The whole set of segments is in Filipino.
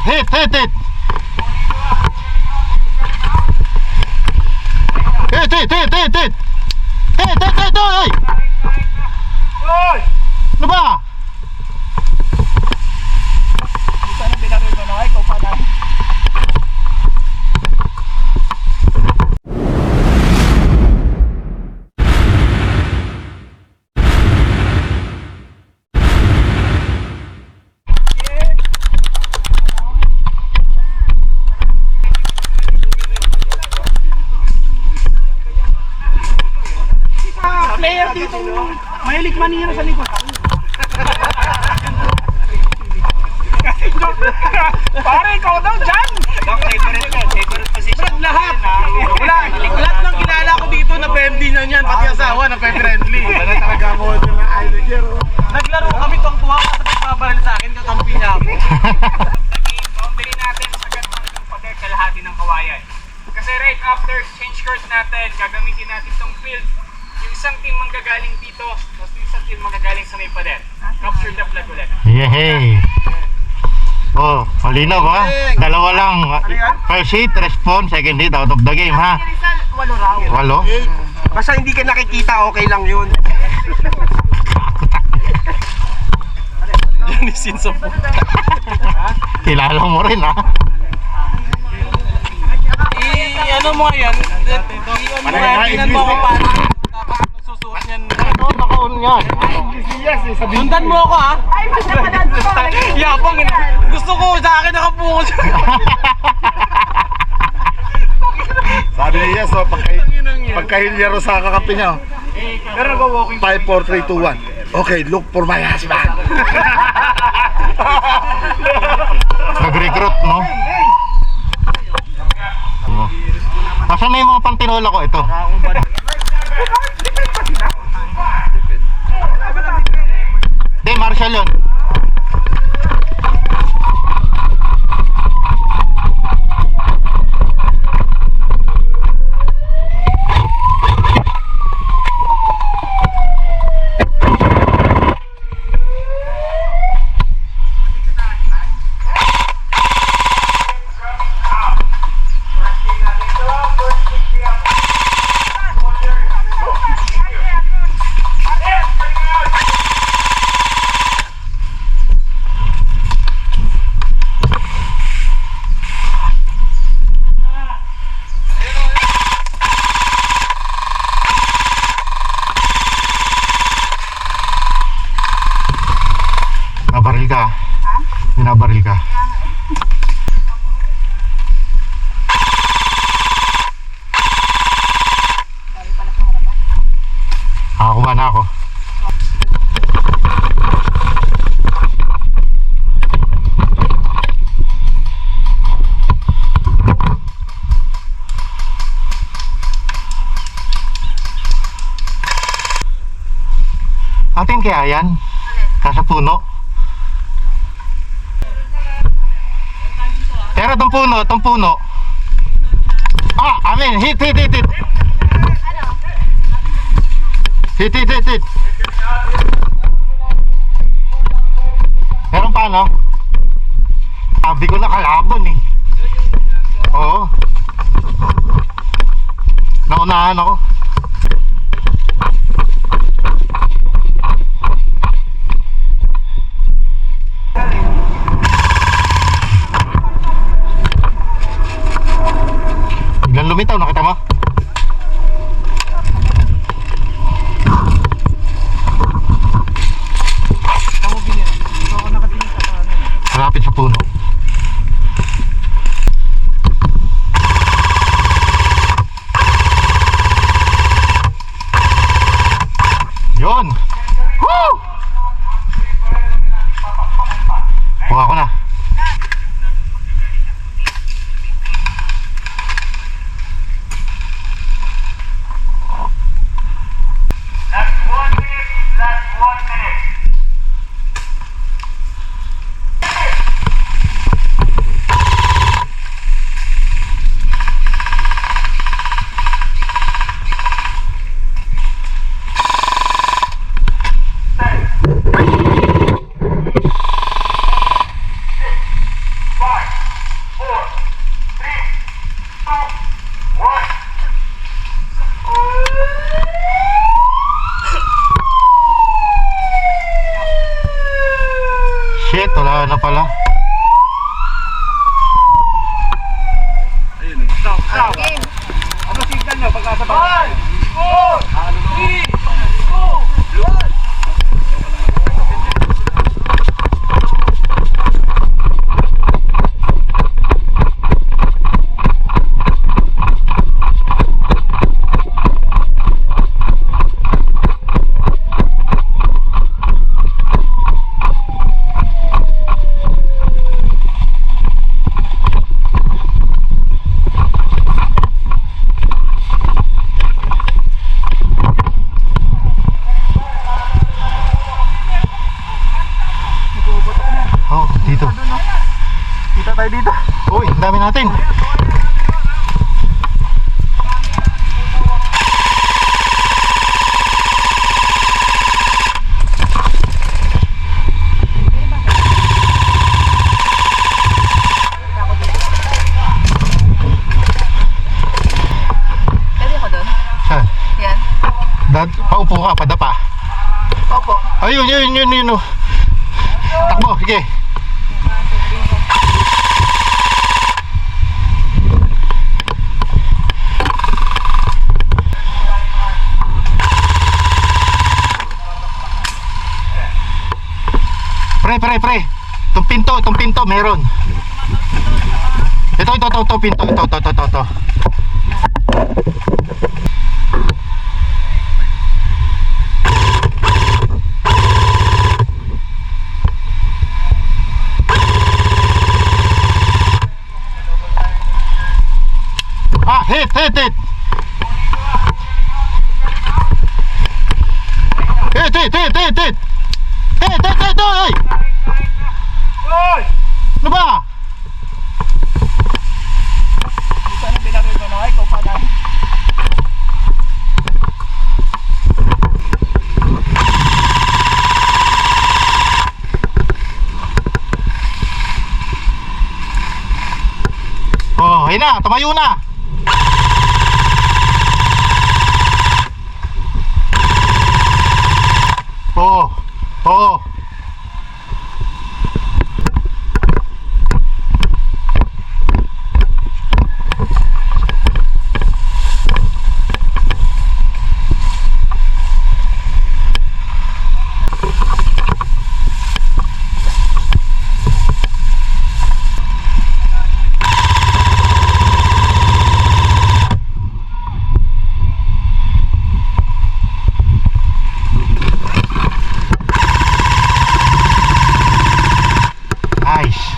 Hit. Hit. Oy! Ano ba? Sana binaril ko na ay ikaw pa na. Player dito, mahilig manira sa likod. Pare, ikaw daw dyan! Favorite position. Lahat ng kilala ko dito na friendly na yan, pati asawa na friendly. Wala talaga mo ito na idea. Naglaro kami tuwang-tuwa ka sa pagbabaril sa akin, kakampi niya ako. Boundary natin sa gantong ng pader kalahati ng kawayan. Kasi right after change course natin, gagamitin natin tong field. Yung isang team manggagaling dito, tapos yung isang team manggagaling sa may pader. Capture the flag ulit. Yehey. Oh, malinaw ha? Dalawa lang. First hit, response. Second hit, out of the game ha? Walo raw. Walo? Basta hindi ka nakikita, okay lang yun. Yan yung sins of Kilala mo rin ha? ano mo yan? Tingnan mo ako paano dapat susuot niyan. Ano, nakaon yan. Sundan mo ako ha? Ay, mas napadaan ko. Yapang, gusto ko sa akin nakapungo. Sabi ni Yes, oh, pagkahilyaro sa kakampi niya. Pero nag-walking 5, 4, 3, 2, 1. Okay, look for my husband. Nag-recruit, no? Asan na yung mga pantinola ko? Ito. Hindi, Marshall yun. Nabaril ka? Ha? Binabaril ka? Ako ba na ako? Atin kaya yan? Kasa puno? Pero itong puno. Amin, hit. Hit. Meron pa, no? Sabi ko na kalabon eh. Oo. Naunahan ako. Biglang lumitaw, nakita mo? Malapit sa puno. Yun! Woo! Kuha ko na. Five. ano pala. Game. Ano signal nyo? Pagkasabay. Oh, dito. Kita tayo dito. Uy, ang dami natin. Pwede ako doon? Saan? Yan. Paupo ka, padapa. Opo. Ayun, yun. Oh. Takbo, sige. Pre. Itong pinto, meron. Ito, pinto. Ito. Ah, hit. Hit. Oy! Ano ba? Sana binaril mo na. Ikaw pa na. Oh, ayun na, tumayo na. Oh. Nice.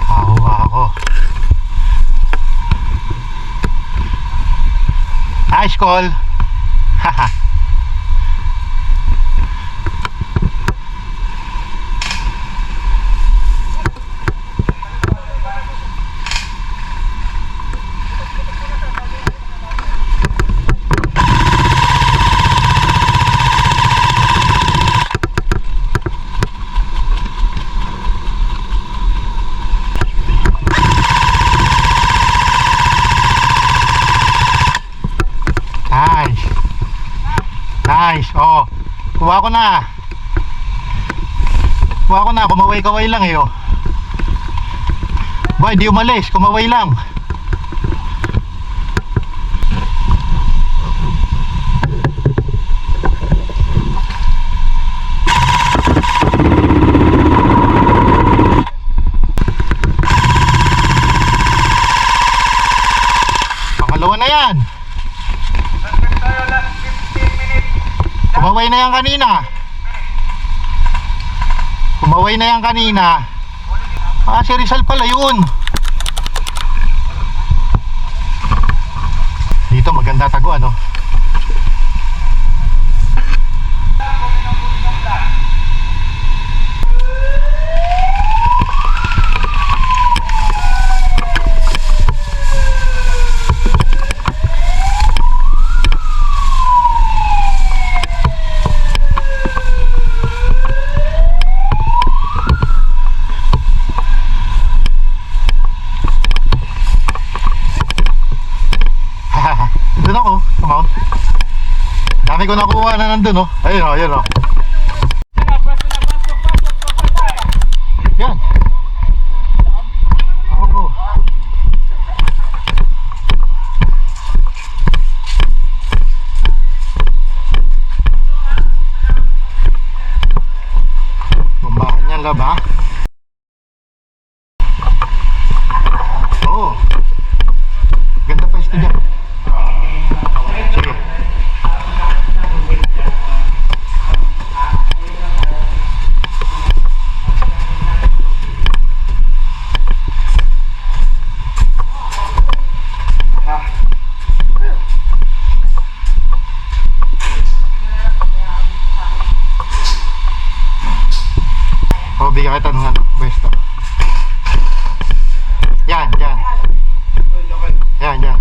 Ako. Nice call. Haha. Nice. Oh. Kuha ko na. Kumaway-kaway lang eh oh. Boy, di umalis. Kumaway lang. Pangalawa na yan. Kumaway na yan kanina. Ah, si Rizal pala yun. Dito maganda taguan no. Doon ako, sa mount. Dami ko nakuha na nandun oh. Ayun oh. Pwesto na, pasok. Wala ba? Oo. Ganda pa dyan. Sige. O, bigyan kita ng ano, pwesto. Yan, yan. Yan, yan.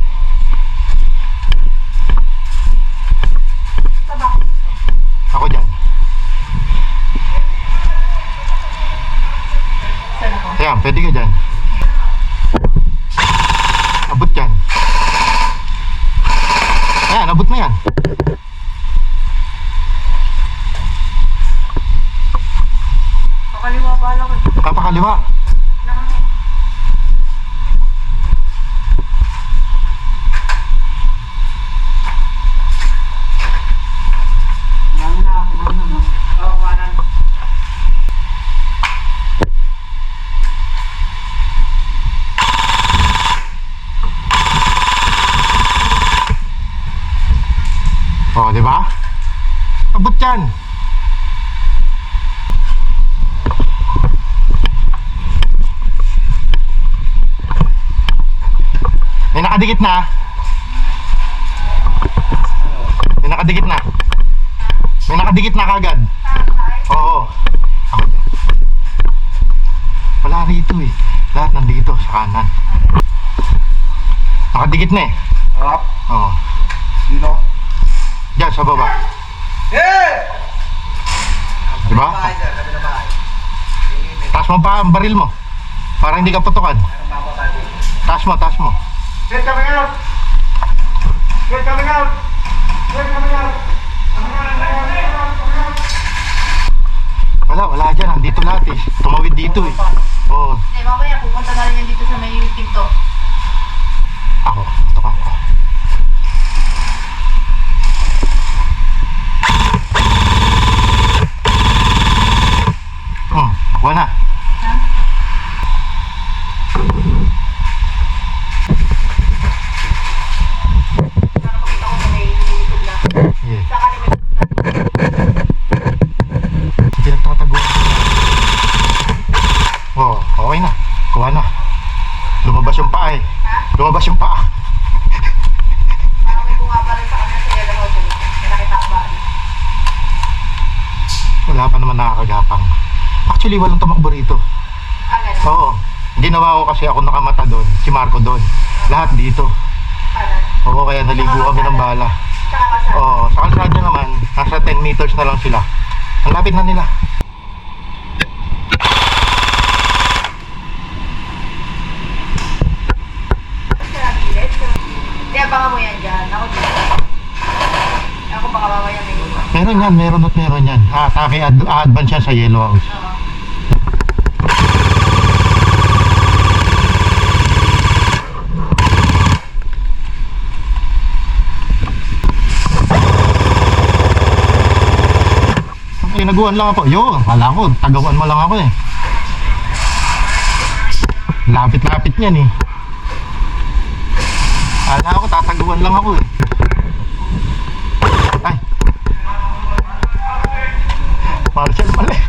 Ako dyan. Yan, pwede ka dyan. Abot yan. Ayan, abot mo yan. Pakaliwa pa lang. Papakaliwa. Oh, di ba? Abot yan. May nakadikit na. May nakadikit na. May nakadikit na kagad. Oo. Ako dyan. Wala rito eh. Lahat nandito sa kanan. Nakadikit na eh. Harap. Oo. Dino. Diyan sa baba. Diba? Taas mo pa ang baril mo. Para hindi ka putukan. Taas mo, taas mo. Get coming out! Get coming out! Get coming out! Wala dyan. Andito lahat eh. Tumawid dito eh. Oo. Hindi, mamaya pupunta na rin yan dito sa may pinto. Ako. Tutukan ko. Kuha na. Ha? Nakakapita ko sa may YouTube na. Yeah. Sa kanila. Pinagtataguan. Oo, okay na. Kuha na. Lumabas yung paa eh. Ha? Lumabas yung paa. Parang may bumaba rin sa kanila sa yellow house. May nakita ko ba? Wala pa naman nakakagapang. Actually, walang tumakbo rito. Ganun. Oo. Ginawa ko kasi ako nakamata doon. Si Marco doon. Lahat dito. Kanan. Oo, kaya naligo kami ng bala. Tsaka kasama. Oo, sa kalsada naman, nasa 10 meters na lang sila. Ang lapit na nila. Sa gilid. Hindi, abangan mo yan dyan. Ako dito. Ako baka mamaya may iba. Meron yan. Atake, advance yan sa yellow house. Oo. Tinaguan lang ako. Yo, kala ko, tagawan mo lang ako eh. Lapit-lapit niyan eh. Kala ko, tataguan lang ako eh. Ay. Marshall pala eh.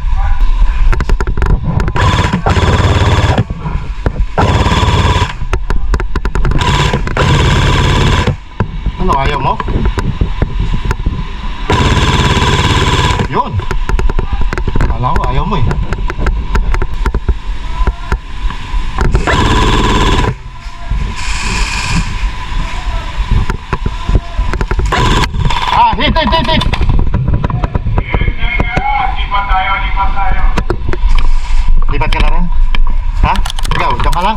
Ano, ayaw mo? Yun. Kala ko, ayaw mo eh. Hit! Lipat tayo. Lipat ka na rin? Ha? Ikaw, diyan ka lang?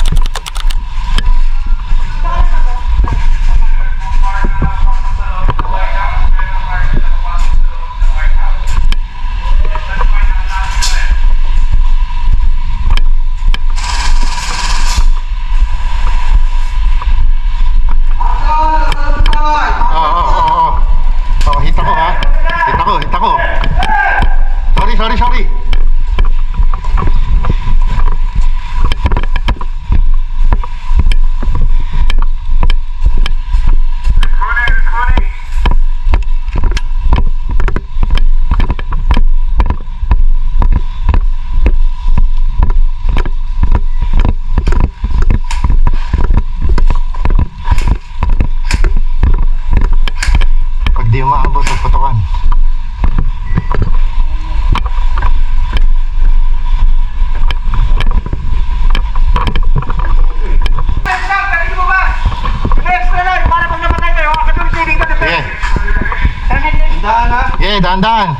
Sige, dahan-dahan.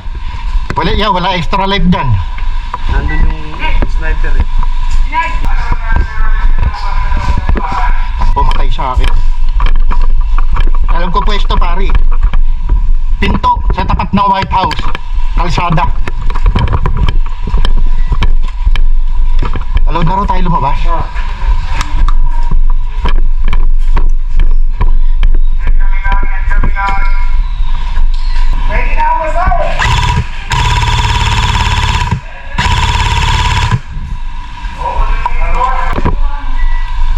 Wala extra life dyan. Nandun yung sniper eh. Pumatay sa akin. Alam ko pwesto, pari. Pinto sa tapat ng White House. Kalsada. Allowed na raw tayo lumabas.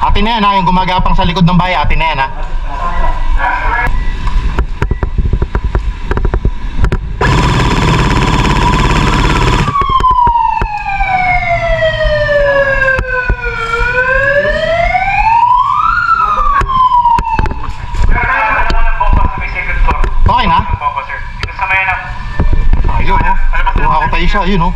Atin na yan ha, yung gumagapang sa likod ng bahay, atin na yan ha. Okay na? Ayun oh. Kuha ko tayo siya, ayun oh.